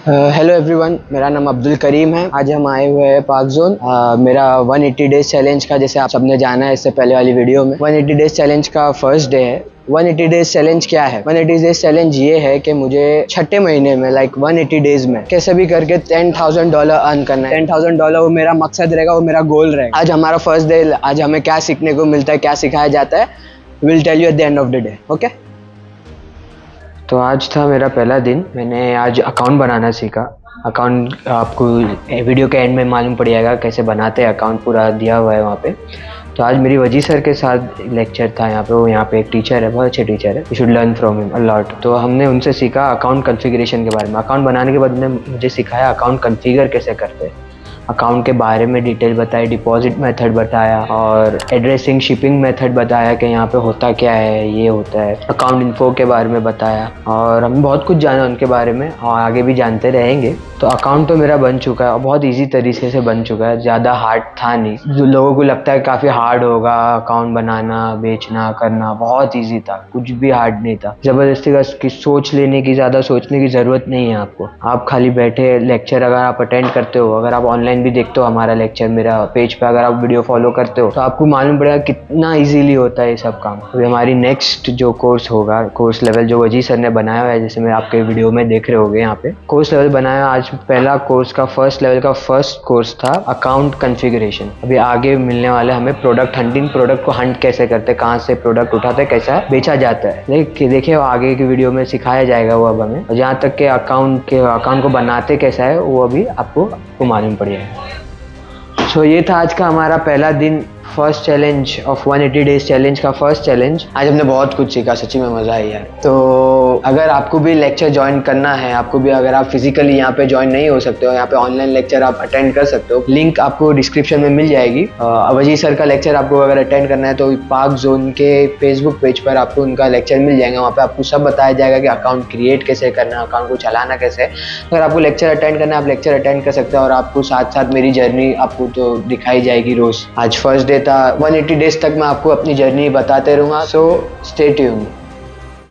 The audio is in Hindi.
हेलो एवरीवन, मेरा नाम अब्दुल करीम है। आज हम आए हुए हैं पार्क जोन। मेरा 180 डेज चैलेंज का, जैसे आप सबने जाना है इससे पहले वाली वीडियो में, 180 डेज चैलेंज का फर्स्ट डे है। 180 डेज चैलेंज क्या है? 180 डेज चैलेंज ये है कि मुझे छठे महीने में 180 डेज में कैसे भी करके $10,000 अर्न करना है। $10,000 वो मेरा मकसद रहेगा, वो मेरा गोल रहेगा। आज हमारा फर्स्ट डे। आज हमें क्या सीखने को मिलता है, क्या सिखाया जाता है, will tell you at the end of the day. Okay, तो आज था मेरा पहला दिन। मैंने आज अकाउंट बनाना सीखा। अकाउंट आपको वीडियो के एंड में मालूम पड़ जाएगा कैसे बनाते हैं अकाउंट, पूरा दिया हुआ है वहाँ पे। तो आज मेरी वजी सर के साथ लेक्चर था यहाँ पे। वो यहाँ पे एक टीचर है, बहुत अच्छे टीचर है, you should learn from him a lot. तो हमने उनसे सीखा अकाउंट कॉन्फ़िगरेशन के बारे में। अकाउंट बनाने के बाद उन्होंने मुझे सिखाया अकाउंट कॉन्फ़िगर कैसे करते हैं। अकाउंट के बारे में डिटेल बताई, डिपॉजिट मेथड बताया और एड्रेसिंग शिपिंग मेथड बताया कि यहाँ पे होता क्या है, ये होता है। अकाउंट इन्फो के बारे में बताया और हम बहुत कुछ जाना उनके बारे में और आगे भी जानते रहेंगे। तो अकाउंट तो मेरा बन चुका है और बहुत इजी तरीके से बन चुका है, ज़्यादा हार्ड था नहीं। जो लोगों को लगता है काफ़ी हार्ड होगा अकाउंट बनाना, बेचना, करना, बहुत ईजी था, कुछ भी हार्ड नहीं था। ज़बरदस्ती का की सोच लेने की, ज़्यादा सोचने की ज़रूरत नहीं है आपको। आप खाली बैठे लेक्चर अगर आप अटेंड करते हो, अगर आप ऑनलाइन भी देखते हो हमारा लेक्चर, मेरा पेज पे अगर आप वीडियो फॉलो करते हो, तो आपको मालूम पड़ेगा कितना इजीली होता है ये सब काम। अभी हमारी नेक्स्ट जो कोर्स होगा, कोर्स लेवल जो वजी सर ने बनाया हुआ है, जैसे मैं आपके वीडियो में देख रहे होगे, यहाँ पे कोर्स लेवल बनाया। आज पहला कोर्स का फर्स्ट लेवल का फर्स्ट कोर्स था अकाउंट कॉन्फ़िगरेशन। अभी आगे मिलने वाले हमें प्रोडक्ट हंटिंग, प्रोडक्ट को हंट कैसे करते, कहाँ से प्रोडक्ट उठाते, कैसा बेचा जाता है, देखिए आगे की वीडियो में सिखाया जाएगा वो अब हमें। और जहाँ तक के अकाउंट को बनाते कैसा है, वो अभी आपको मालूम पड़ जाएगा। सो ये था आज का हमारा पहला दिन, first challenge of 180 days challenge का फर्स्ट चैलेंज। आज हमने बहुत कुछ सीखा, सच्ची में मज़ा आया यार। तो अगर आपको भी लेक्चर ज्वाइन करना है, आपको भी, अगर आप फिजिकली यहाँ पे ज्वाइन नहीं हो सकते हो, यहाँ पे ऑनलाइन लेक्चर आप अटेंड कर सकते हो। लिंक आपको डिस्क्रिप्शन में मिल जाएगी। वजी सर का लेक्चर आपको अगर अटेंड करना है तो पार्क जोन के फेसबुक पेज पर आपको उनका लेक्चर मिल जाएगा। वहाँ पे आपको सब बताया जाएगा कि अकाउंट क्रिएट कैसे करना, अकाउंट को चलाना कैसे। अगर आपको लेक्चर अटेंड करना है, आप लेक्चर अटेंड कर सकते हो और आपको साथ साथ मेरी जर्नी आपको तो दिखाई जाएगी रोज। आज फर्स्ट डे था, 180 डेज तक मैं आपको अपनी जर्नी बताते रहूँगा। So stay tuned.